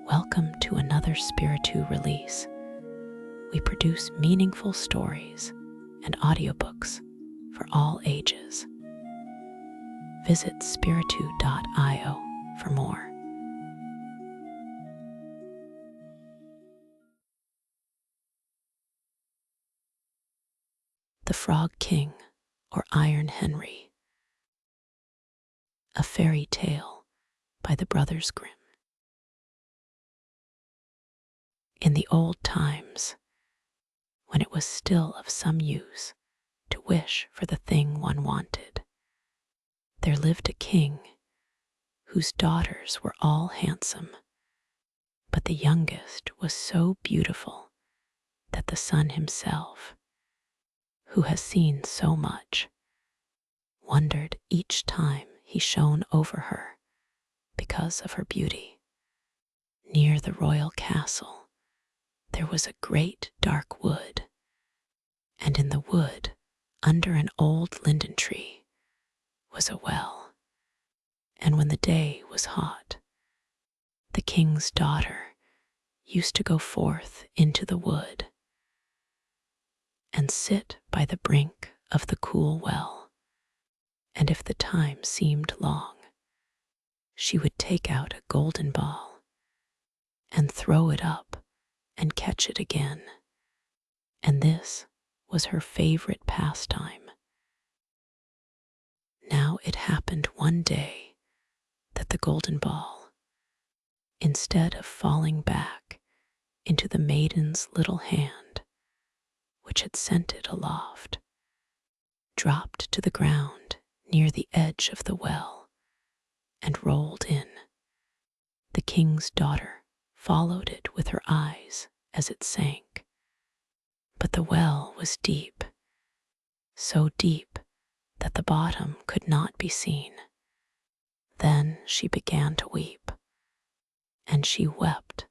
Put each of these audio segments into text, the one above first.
Welcome to another Spiritu release. We produce meaningful stories and audiobooks for all ages. Visit spiritu.io for more. The Frog King, or Iron Henry. A fairy tale by the Brothers Grimm. In the old times, when it was still of some use to wish for the thing one wanted, there lived a king whose daughters were all handsome, but the youngest was so beautiful that the sun himself, who has seen so much, wondered each time he shone over her because of her beauty. Near the royal castle there was a great dark wood, and in the wood, under an old linden tree, was a well. And when the day was hot, the king's daughter used to go forth into the wood and sit by the brink of the cool well, and if the time seemed long, she would take out a golden ball and throw it up and catch it again, and this was her favorite pastime. Now it happened one day that the golden ball, instead of falling back into the maiden's little hand, which had sent it aloft, dropped to the ground near the edge of the well and rolled in. The king's daughter followed it with her eyes as it sank, but the well was deep, so deep that the bottom could not be seen. Then she began to weep, and she wept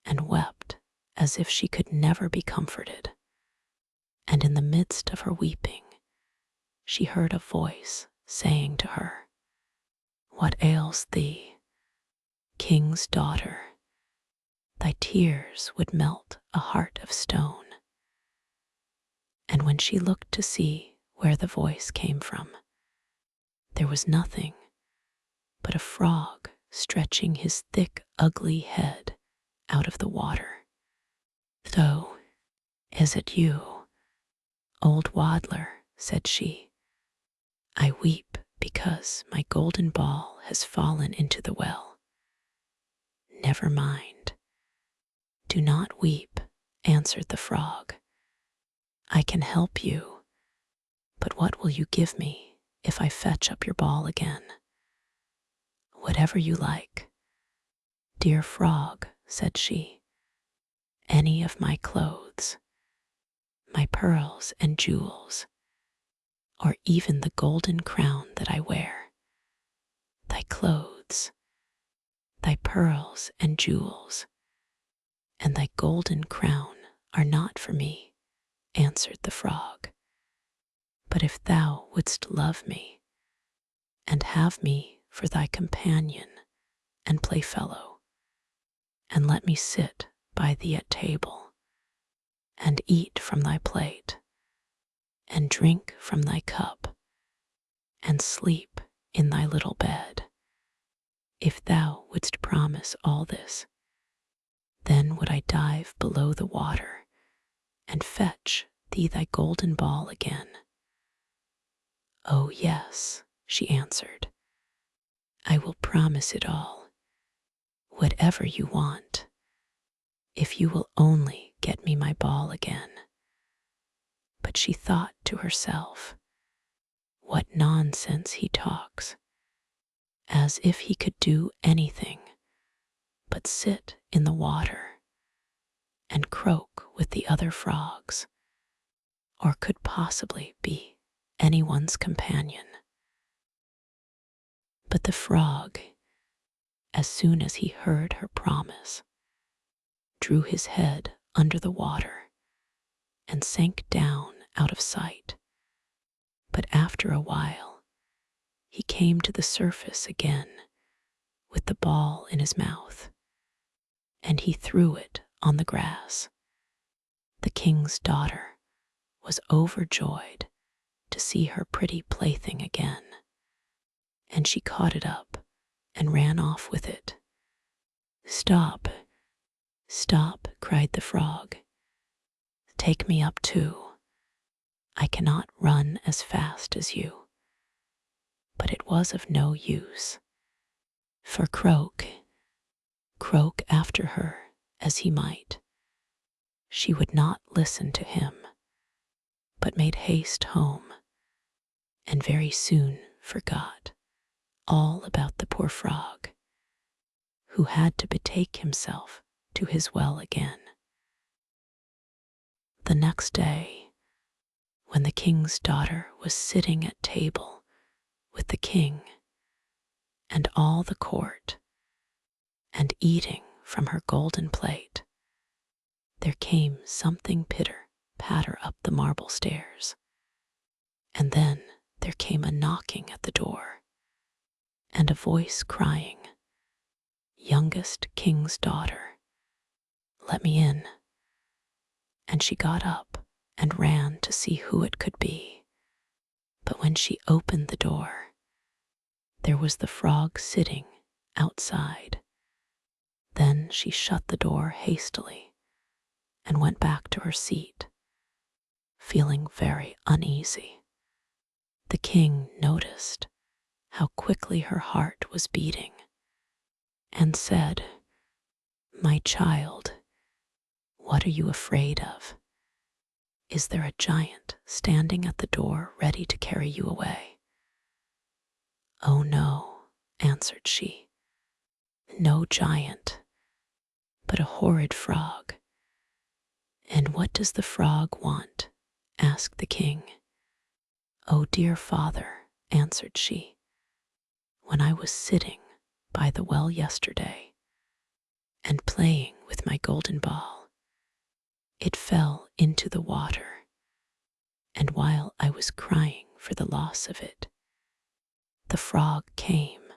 and wept as if she could never be comforted. And in the midst of her weeping, she heard a voice saying to her, "What ails thee, king's daughter? Thy tears would melt a heart of stone." And when she looked to see where the voice came from, there was nothing but a frog stretching his thick, ugly head out of the water. "So, is it you, old waddler?" said she. "I weep because my golden ball has fallen into the well." "Never mind. Do not weep," answered the frog. "I can help you, but what will you give me if I fetch up your ball again?" "Whatever you like." "Dear frog," said she, "any of my clothes, my pearls and jewels, or even the golden crown that I wear." "Thy clothes, thy pearls and jewels, and thy golden crown are not for me," answered the frog. "But if thou wouldst love me, and have me for thy companion and playfellow, and let me sit by thee at table, and eat from thy plate, and drink from thy cup, and sleep in thy little bed, if thou wouldst promise all this, then would I dive below the water and fetch thee thy golden ball again." "Oh yes," she answered, "I will promise it all, whatever you want, if you will only get me my ball again." But she thought to herself, "What nonsense he talks, as if he could do anything but sit in the water and croak with the other frogs, or could possibly be anyone's companion." But the frog, as soon as he heard her promise, drew his head under the water and sank down out of sight. But after a while, he came to the surface again with the ball in his mouth. and he threw it on the grass. The king's daughter was overjoyed to see her pretty plaything again, and she caught it up and ran off with it. "Stop, stop," cried the frog. "Take me up too. I cannot run as fast as you." But it was of no use, for croak, croak after her as he might, she would not listen to him, but made haste home, and very soon forgot all about the poor frog, who had to betake himself to his well again. The next day, when the king's daughter was sitting at table with the king and all the court, and eating from her golden plate, there came something pitter-patter up the marble stairs, and then there came a knocking at the door, and a voice crying, "Youngest king's daughter, let me in." And she got up and ran to see who it could be. But when she opened the door, there was the frog sitting outside. Then she shut the door hastily and went back to her seat, feeling very uneasy. The king noticed how quickly her heart was beating, and said, "My child, what are you afraid of? Is there a giant standing at the door ready to carry you away?" "Oh no," answered she, "no giant, but a horrid frog." "And what does the frog want?" asked the king. "Oh, dear father," answered she, "when I was sitting by the well yesterday and playing with my golden ball, it fell into the water, and while I was crying for the loss of it, the frog came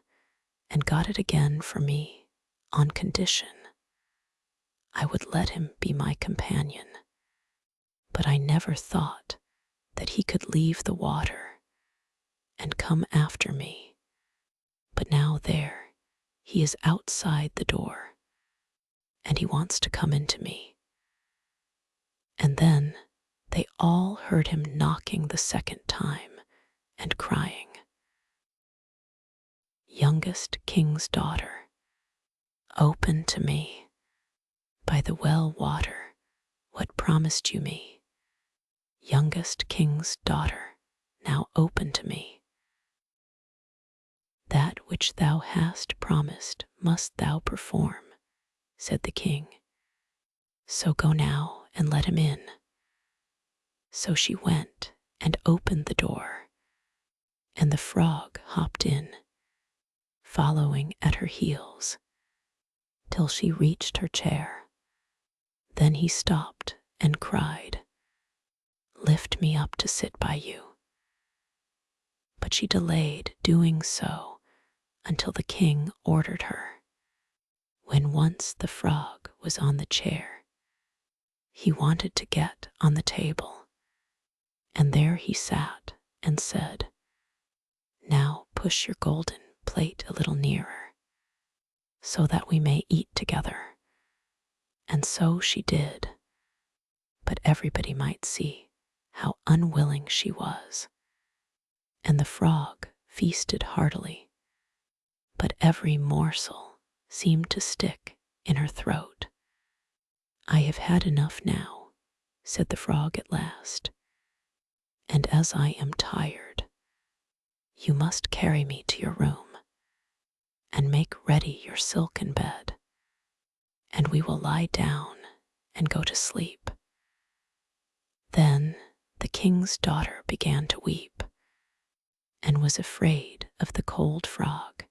and got it again for me on condition I would let him be my companion. But I never thought that he could leave the water and come after me. But now there, he is outside the door, and he wants to come into me." And then they all heard him knocking the second time and crying, "Youngest king's daughter, open to me. By the well water, what promised you me? Youngest king's daughter, now open to me." "That which thou hast promised must thou perform," said the king. "So go now and let him in." So she went and opened the door, and the frog hopped in, following at her heels, till she reached her chair. Then he stopped and cried, "Lift me up to sit by you." But she delayed doing so until the king ordered her. When once the frog was on the chair, he wanted to get on the table, and there he sat and said, "Now push your golden plate a little nearer, so that we may eat together." And so she did, but everybody might see how unwilling she was. And the frog feasted heartily, but every morsel seemed to stick in her throat. "I have had enough now," said the frog at last, "and as I am tired, you must carry me to your room and make ready your silken bed, and we will lie down and go to sleep." Then the king's daughter began to weep, and was afraid of the cold frog,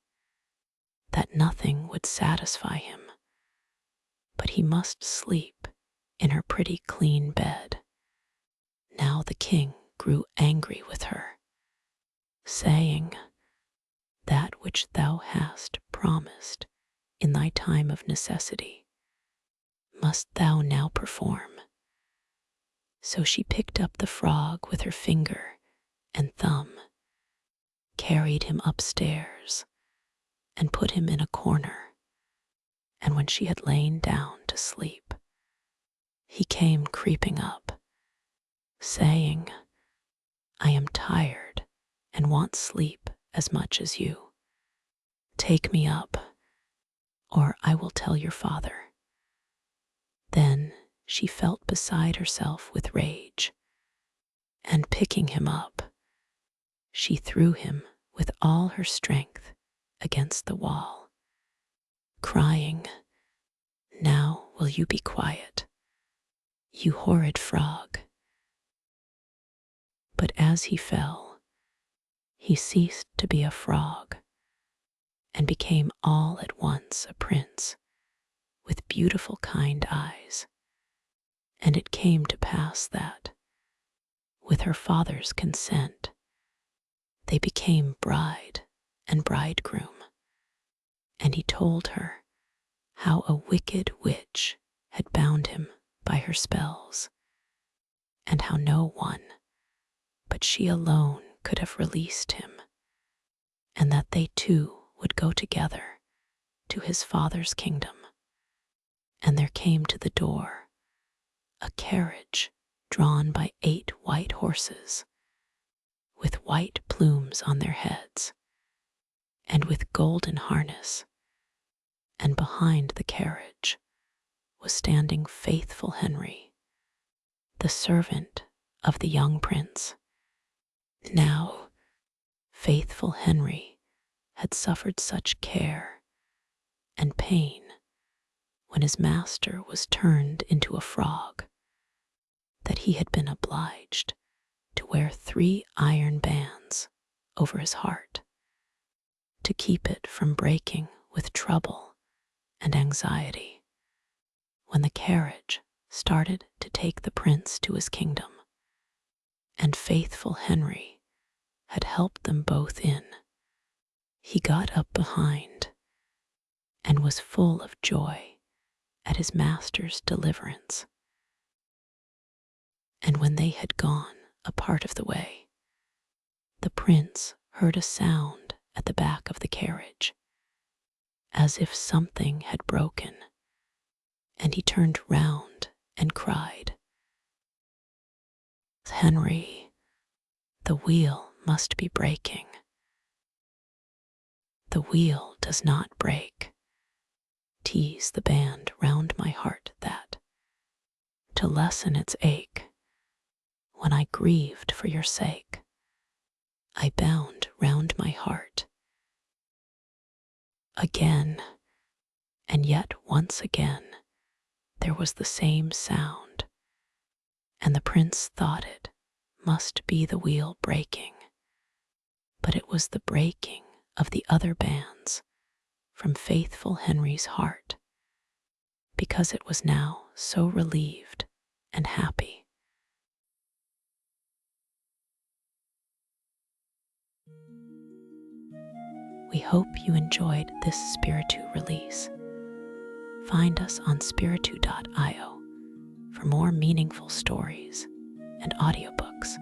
that nothing would satisfy him, but he must sleep in her pretty clean bed. Now the king grew angry with her, saying, "That which thou hast promised in thy time of necessity, must thou now perform." So she picked up the frog with her finger and thumb, carried him upstairs, and put him in a corner. And when she had lain down to sleep, he came creeping up, saying, "I am tired and want sleep as much as you. Take me up, or I will tell your father." Then she felt beside herself with rage, and picking him up, she threw him with all her strength against the wall, crying, "Now will you be quiet, you horrid frog?" But as he fell, he ceased to be a frog and became all at once a prince with beautiful kind eyes. And it came to pass that, with her father's consent, they became bride and bridegroom, and he told her how a wicked witch had bound him by her spells, and how no one but she alone could have released him, and that they two would go together to his father's kingdom. And there came to the door a carriage drawn by 8 white horses, with white plumes on their heads, and with golden harness, and behind the carriage was standing faithful Henry, the servant of the young prince. Now, faithful Henry had suffered such care and pain when his master was turned into a frog that he had been obliged to wear 3 iron bands over his heart to keep it from breaking with trouble and anxiety when the carriage started to take the prince to his kingdom. And faithful Henry had helped them both in. He got up behind and was full of joy at his master's deliverance. And when they had gone a part of the way, the prince heard a sound at the back of the carriage, as if something had broken, and he turned round and cried, "Henry, the wheel must be breaking." "The wheel does not break. 'Tis the band round my heart that, to lessen its ache, when I grieved for your sake, I bound round my heart." Again, and yet once again, there was the same sound, and the prince thought it must be the wheel breaking, but it was the breaking of the other bands from faithful Henry's heart, because it was now so relieved and happy. We hope you enjoyed this Spiritu release. Find us on spiritu.io for more meaningful stories and audiobooks.